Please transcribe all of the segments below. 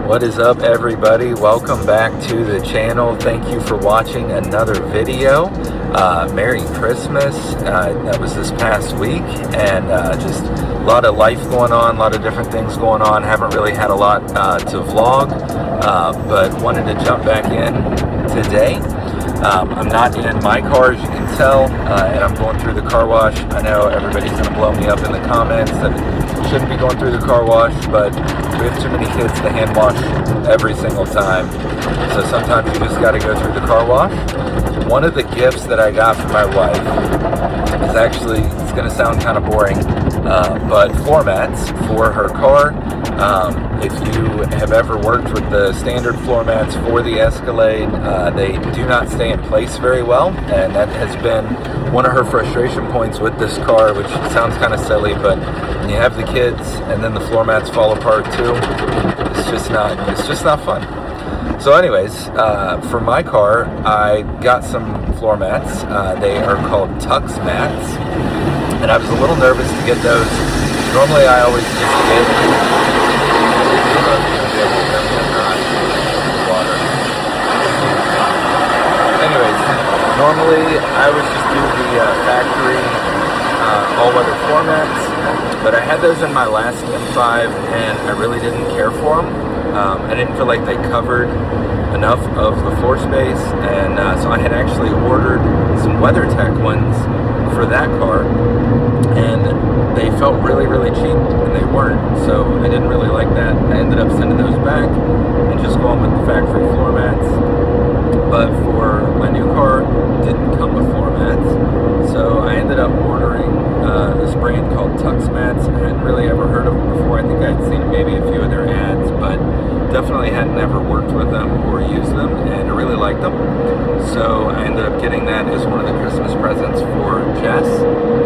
What is up, everybody? Welcome back to the channel. Thank you for watching another video. Merry Christmas. That was this past week, and just a lot of life going on, a lot of different things going on. Haven't really had a lot to vlog, but wanted to jump back in today. I'm not in my car, as you can tell, and I'm going through the car wash. I know everybody's going to blow me up in the comments that shouldn't be going through the car wash, but we have too many kids to hand wash every single time. So sometimes you just got to go through the car wash. One of the gifts that I got from my wife is actually, it's going to sound kind of boring, but floor mats for her car. If you have ever worked with the standard floor mats for the Escalade, they do not stay in place very well, and that has been one of her frustration points with this car, which sounds kind of silly, but when you have the kids and then the floor mats fall apart too, it's just not fun. So anyways, for my car, I got some floor mats. They are called TuxMat, and I was a little nervous to get those. Normally I always just get Normally, I would just do the factory all-weather floor mats, but I had those in my last M5, and I really didn't care for them. I didn't feel like they covered enough of the floor space, and so I had actually ordered some WeatherTech ones for that car, and they felt really, really cheap, and they weren't, so I didn't really like that. I ended up sending those back and just going with the factory floor mats. But for my new car, it didn't come with floor mats, so I ended up ordering this brand called TuxMat. I hadn't really ever heard of them before. I think I'd seen maybe a few of their ads, but definitely hadn't ever worked with them or used them, and I really liked them. So I ended up getting that as one of the Christmas presents for Jess,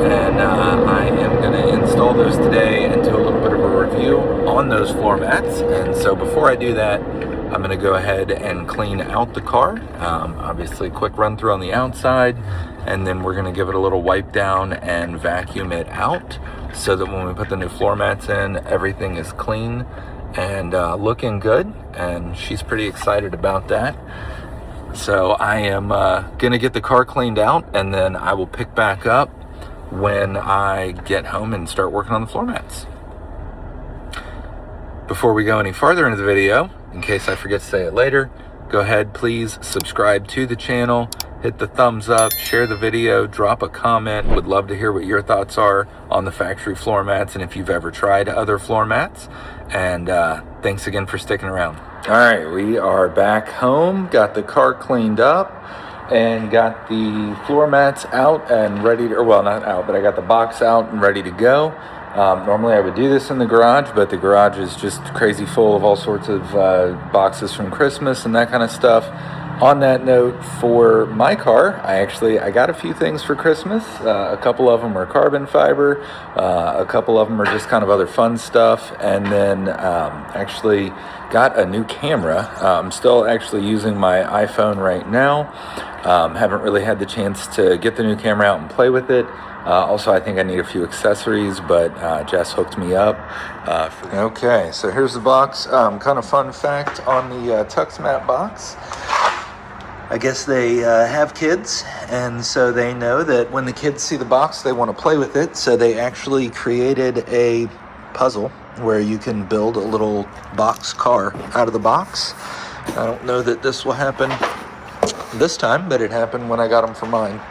and I am going to install those today and do a little bit of a review on those floor mats. And so before I do that, I'm going to go ahead and clean out the car. Obviously, quick run through on the outside, and then we're going to give it a little wipe down and vacuum it out so that when we put the new floor mats in, everything is clean and looking good, and she's pretty excited about that. So I am going to get the car cleaned out, and then I will pick back up when I get home and start working on the floor mats. Before we go any further into the video, in case I forget to say it later, go ahead, please subscribe to the channel, hit the thumbs up, share the video, drop a comment. Would love to hear what your thoughts are on the factory floor mats and if you've ever tried other floor mats. And thanks again for sticking around. All right, we are back home, got the car cleaned up, and got the floor mats out and ready to, or well, not out, but I got the box out and ready to go. Normally I would do this in the garage, but the garage is just crazy full of all sorts of boxes from Christmas and that kind of stuff. On that note, for my car, I got a few things for Christmas. A couple of them are carbon fiber, a couple of them are just kind of other fun stuff, and then actually got a new camera. I'm still actually using my iPhone right now. Haven't really had the chance to get the new camera out and play with it. Also, I think I need a few accessories, but Jess hooked me up. Okay, so here's the box. Kind of fun fact on the TuxMat box. I guess they have kids, and so they know that when the kids see the box, they want to play with it. So they actually created a puzzle where you can build a little box car out of the box. I don't know that this will happen this time, but it happened when I got them for mine.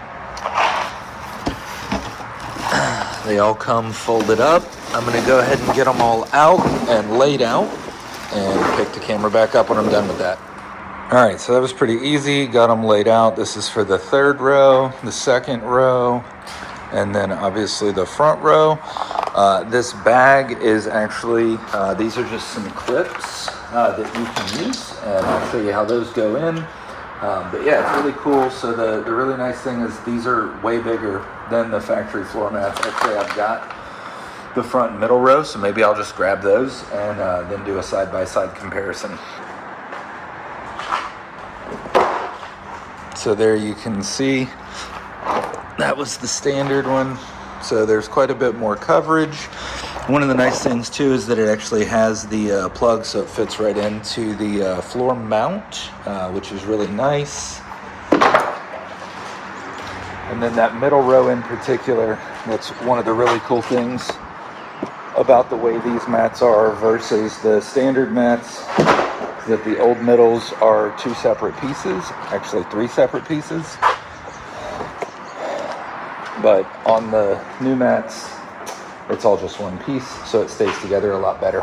They all come folded up. I'm going to go ahead and get them all out and laid out and pick the camera back up when I'm done with that. All right, so that was pretty easy. Got them laid out. This is for the third row, the second row, and then obviously the front row. This bag is actually, these are just some clips that you can use, and I'll show you how those go in. But yeah, it's really cool. So the really nice thing is these are way bigger than the factory floor mats. Actually, I've got the front and middle row, so maybe I'll just grab those and then do a side-by-side comparison. So there you can see that was the standard one. So there's quite a bit more coverage. One of the nice things too is that it actually has the plug, so it fits right into the floor mount, which is really nice. And then that middle row in particular, that's one of the really cool things about the way these mats are versus the standard mats, that the old middles are 2 separate pieces, actually 3 separate pieces. But on the new mats, it's all just one piece, so it stays together a lot better.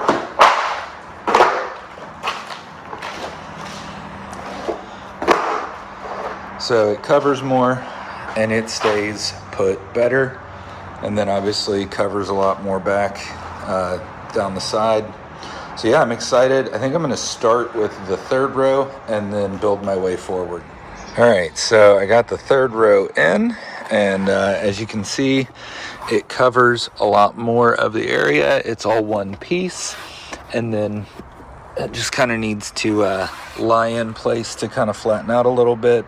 So it covers more and it stays put better, and then obviously covers a lot more back down the side. So yeah, I'm excited. I think I'm going to start with the 3rd row and then build my way forward. All right, so I got the 3rd row in, and as you can see, it covers a lot more of the area. It's all one piece, and then it just kind of needs to lie in place to kind of flatten out a little bit.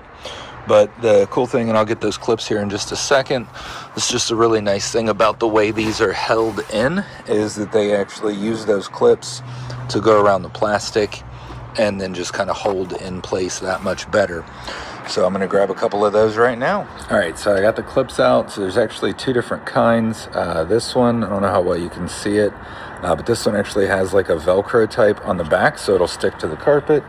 But the cool thing, and I'll get those clips here in just a second, it's just a really nice thing about the way these are held in, is that they actually use those clips to go around the plastic and then just kind of hold in place that much better. So I'm going to grab a couple of those right now. All right, so I got the clips out. So there's actually 2 different kinds. This one, I don't know how well you can see it, but this one actually has like a Velcro type on the back, so it'll stick to the carpet.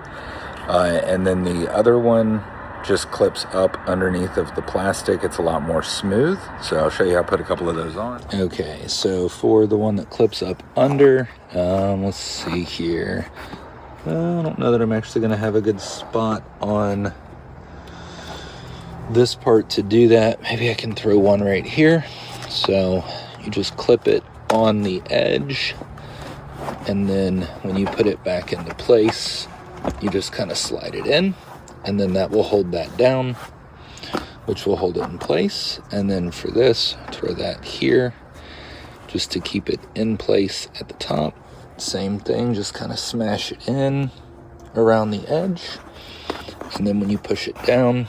And then the other one just clips up underneath of the plastic. It's a lot more smooth. So I'll show you how to put a couple of those on. Okay, so for the one that clips up under, let's see here. I don't know that I'm actually going to have a good spot on this part to do that. Maybe I can throw one right here. So you just clip it on the edge, and then when you put it back into place, you just kind of slide it in, and then that will hold that down, which will hold it in place. And then for this, throw that here just to keep it in place at the top. Same thing, just kind of smash it in around the edge, and then when you push it down,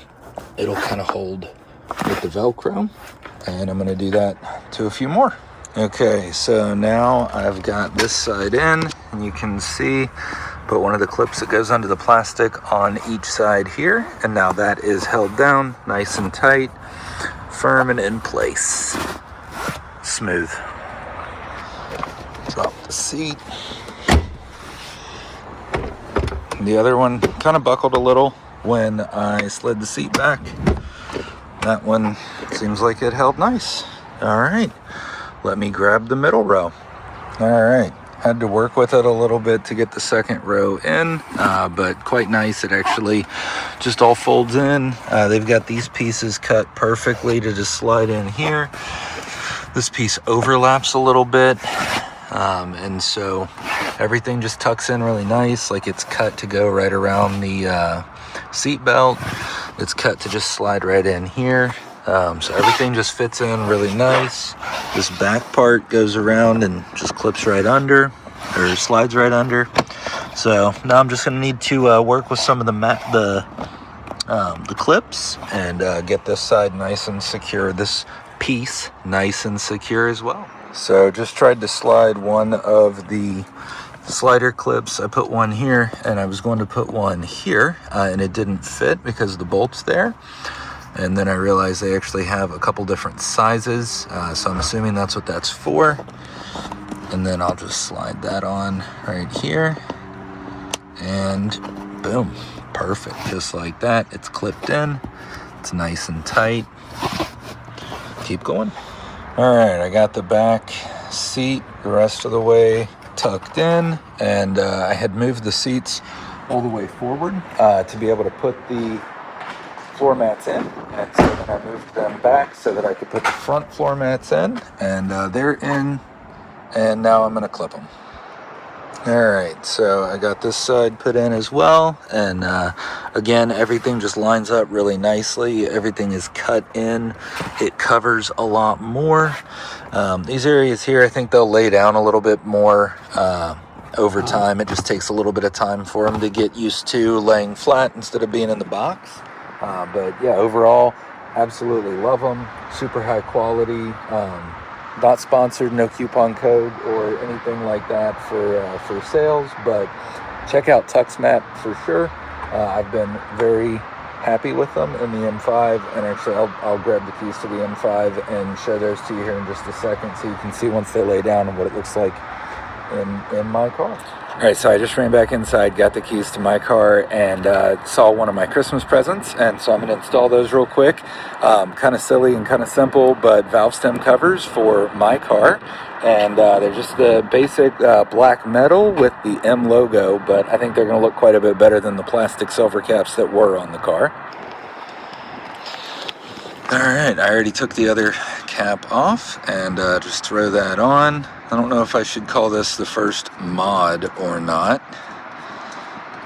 it'll kind of hold with the Velcro. And I'm going to do that to a few more. Okay, so now I've got this side in, and you can see, put one of the clips that goes under the plastic on each side here, and now that is held down nice and tight, firm and in place. Smooth. Drop the seat. The other one kind of buckled a little when I slid the seat back. That one seems like it held nice. All right, let me grab the middle row. All right, had to work with it a little bit to get the 2nd row in, but quite nice. It actually just all folds in. They've got these pieces cut perfectly to just slide in here. This piece overlaps a little bit, and so everything just tucks in really nice, like it's cut to go right around the seat belt. It's cut to just slide right in here. So everything just fits in really nice. This back part goes around and just clips right under, or slides right under. So now I'm just going to need to work with some of the clips and get this side nice and secure, this piece nice and secure as well. So just tried to slide one of the slider clips. I put one here, and I was going to put one here, and it didn't fit because of the bolts there. And then I realized they actually have a couple different sizes, so I'm assuming that's what that's for. And then I'll just slide that on right here, and boom, perfect, just like that. It's clipped in, it's nice and tight. Keep going. All right, I got the back seat the rest of the way tucked in, and I had moved the seats all the way forward to be able to put the floor mats in, and so then I moved them back so that I could put the front floor mats in, and they're in, and now I'm going to clip them. All right, so I got this side put in as well, and again, everything just lines up really nicely. Everything is cut in. It covers a lot more. These areas here, I think they'll lay down a little bit more over time. It just takes a little bit of time for them to get used to laying flat instead of being in the box. But yeah, overall, Absolutely love them. Super high quality. Not sponsored, no coupon code or anything like that for sales, but check out TuxMat for sure. I've been very happy with them in the M5, and actually I'll grab the keys to the M5 and show those to you here in just a second so you can see once they lay down and what it looks like in my car. All right, so I just ran back inside, got the keys to my car, and saw one of my Christmas presents, and so I'm going to install those real quick. Kind of silly and kind of simple, but valve stem covers for my car, and they're just the basic black metal with the M logo, but I think they're going to look quite a bit better than the plastic silver caps that were on the car. All right, I already took the other cap off and just throw that on. I don't know if I should call this the first mod or not.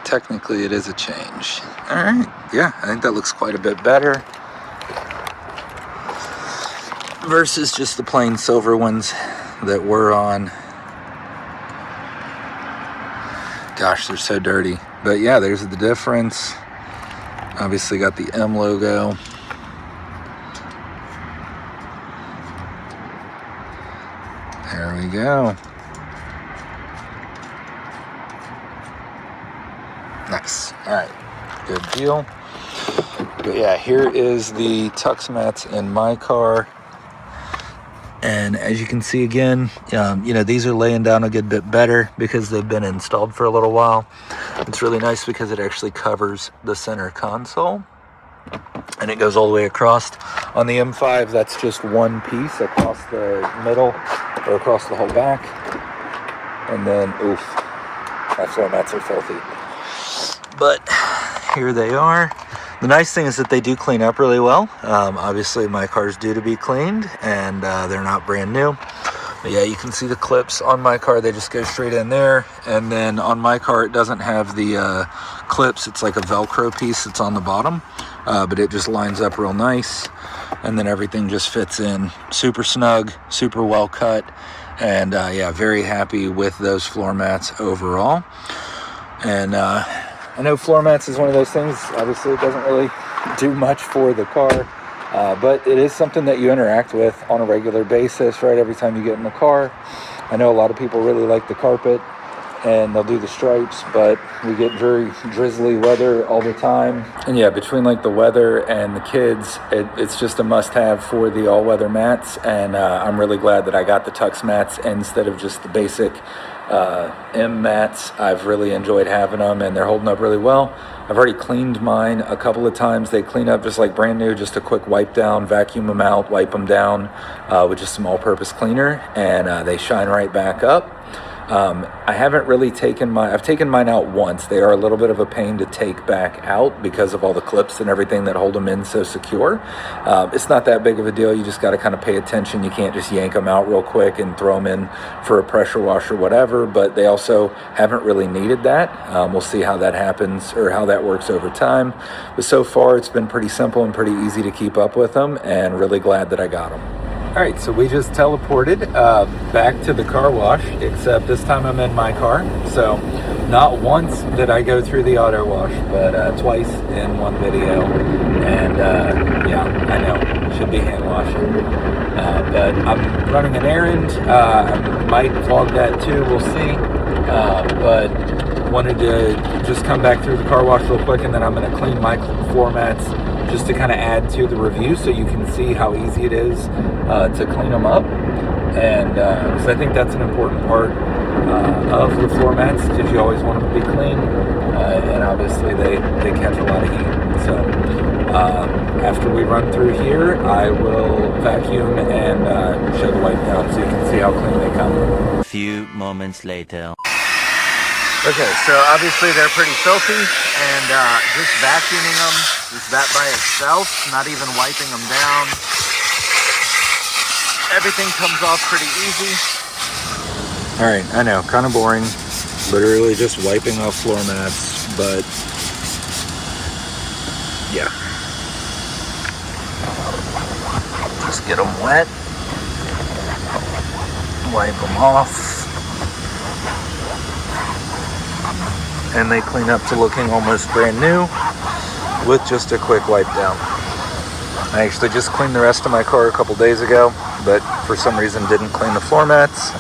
Technically, it is a change. All right, yeah, I think that looks quite a bit better versus just the plain silver ones that were on. Gosh, they're so dirty. But yeah, there's the difference. Obviously got the M logo. There we go. Nice. All right. Good deal. But yeah, here is the TuxMats in my car. And as you can see again, these are laying down a good bit better because they've been installed for a little while. It's really nice because it actually covers the center console. And it goes all the way across. On the M5, that's just one piece across the middle or across the whole back. And then, oof, my floor mats are filthy. But here they are. The nice thing is that they do clean up really well. Obviously, my car's due to be cleaned, and they're not brand new. But yeah, you can see the clips on my car. They just go straight in there. And then on my car, it doesn't have the clips. It's like a Velcro piece that's on the bottom. But it just lines up real nice. And then everything just fits in super snug, super well cut. And yeah, very happy with those floor mats overall. And I know floor mats is one of those things. Obviously, it doesn't really do much for the car. But it is something that you interact with on a regular basis, right? Every time you get in the car. I know a lot of people really like the carpet and they'll do the stripes, but we get very drizzly weather all the time. And yeah, between like the weather and the kids, it's just a must-have for the all-weather mats. And I'm really glad that I got the TuxMats instead of just the basic M mats. I've really enjoyed having them, and they're holding up really well. I've already cleaned mine a couple of times. They clean up just like brand new, just a quick wipe down, vacuum them out, wipe them down with just some all-purpose cleaner, and they shine right back up. I haven't really I've taken mine out once. They are a little bit of a pain to take back out because of all the clips and everything that hold them in so secure. It's not that big of a deal. You just got to kind of pay attention. You can't just yank them out real quick and throw them in for a pressure wash or whatever, but they also haven't really needed that. We'll see how that happens or how that works over time. But so far, it's been pretty simple and pretty easy to keep up with them, and really glad that I got them. All right, so we just teleported back to the car wash, except this time I'm in my car. So not once did I go through the auto wash, but twice in one video. And yeah, I know, should be hand washing. But I'm running an errand. I might vlog that too, we'll see. But wanted to just come back through the car wash real quick, and then I'm gonna clean my floor mats just to kind of add to the review so you can see how easy it is to clean them up. And because I think that's an important part of the floor mats, because you always want them to be clean, and obviously they catch a lot of heat. So after we run through here, I will vacuum and show the wipe down so you can see how clean they come. A few moments later. Okay, so obviously they're pretty filthy, and just vacuuming them, just that by itself, not even wiping them down, everything comes off pretty easy. All right, I know, kind of boring, literally just wiping off floor mats, but yeah. Just get them wet, wipe them off. And they clean up to looking almost brand new with just a quick wipe down. I actually just cleaned the rest of my car a couple days ago, but for some reason didn't clean the floor mats.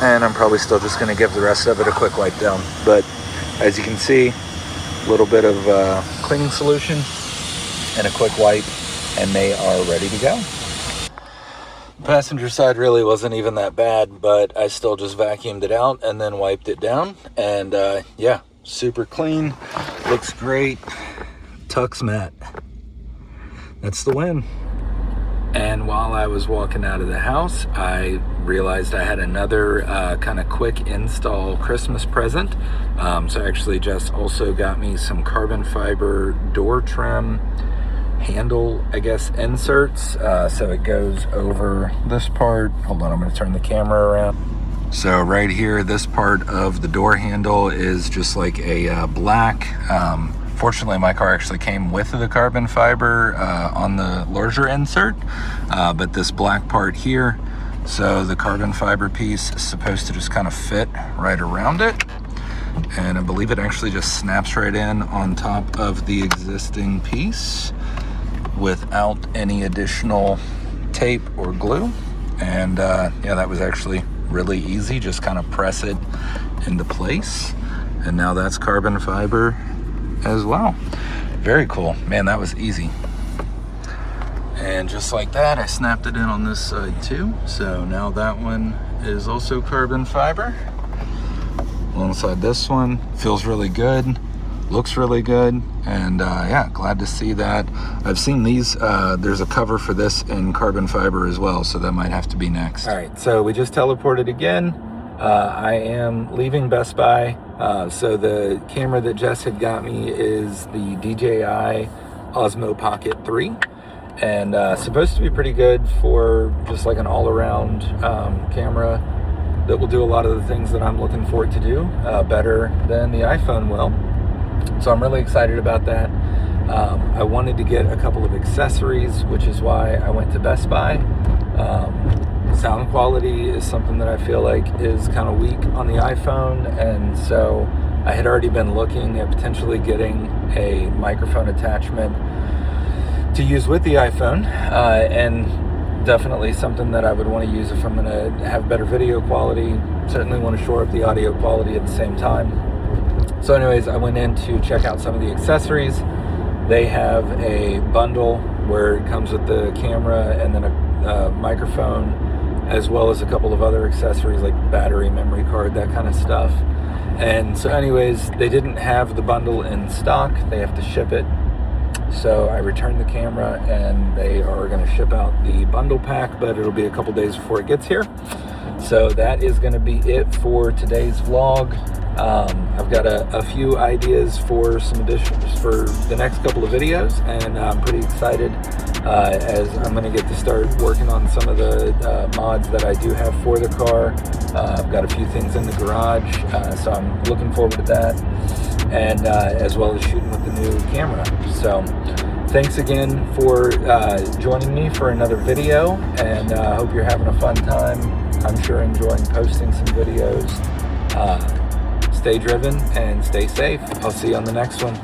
And I'm probably still just going to give the rest of it a quick wipe down. But as you can see, a little bit of cleaning solution and a quick wipe, and they are ready to go. Passenger side really wasn't even that bad, but I still just vacuumed it out and then wiped it down. And yeah, super clean, looks great. TuxMat, that's the win. And while I was walking out of the house, I realized I had another kind of quick install Christmas present. So actually Jess also got me some carbon fiber door trim handle, I guess, inserts. So it goes over this part. Hold on, I'm gonna turn the camera around. So right here, this part of the door handle is just like a black, fortunately, my car actually came with the carbon fiber on the larger insert, but this black part here, so the carbon fiber piece is supposed to just kind of fit right around it. And I believe it actually just snaps right in on top of the existing piece without any additional tape or glue. And yeah, that was actually really easy. Just kind of press it into place. And now that's carbon fiber as well. Very cool, man, that was easy. And just like that, I snapped it in on this side too. So now that one is also carbon fiber alongside this one. Feels really good, looks really good, and yeah, glad to see that. I've seen these, there's a cover for this in carbon fiber as well, so that might have to be next. All right, so we just teleported again. I am leaving Best Buy. So the camera that Jess had got me is the DJI Osmo Pocket 3, and supposed to be pretty good for just like an all-around camera that will do a lot of the things that I'm looking for it to do better than the iPhone will. So I'm really excited about that. I wanted to get a couple of accessories, which is why I went to Best Buy. Sound quality is something that I feel like is kind of weak on the iPhone, and so I had already been looking at potentially getting a microphone attachment to use with the iPhone, and definitely something that I would want to use if I'm going to have better video quality. Certainly want to shore up the audio quality at the same time. So anyways, I went in to check out some of the accessories. They have a bundle where it comes with the camera and then a microphone, as well as a couple of other accessories like battery, memory card, that kind of stuff. And so anyways, they didn't have the bundle in stock. They have to ship it. So I returned the camera and they are going to ship out the bundle pack, but it'll be a couple days before it gets here. So that is going to be it for today's vlog. I've got a few ideas for some additions for the next couple of videos, and I'm pretty excited as I'm going to get to start working on some of the mods that I do have for the car. I've got a few things in the garage, so I'm looking forward to that, and as well as shooting with the new camera. So thanks again for joining me for another video, and I hope you're having a fun time. I'm sure enjoying posting some videos. Stay driven and stay safe. I'll see you on the next one.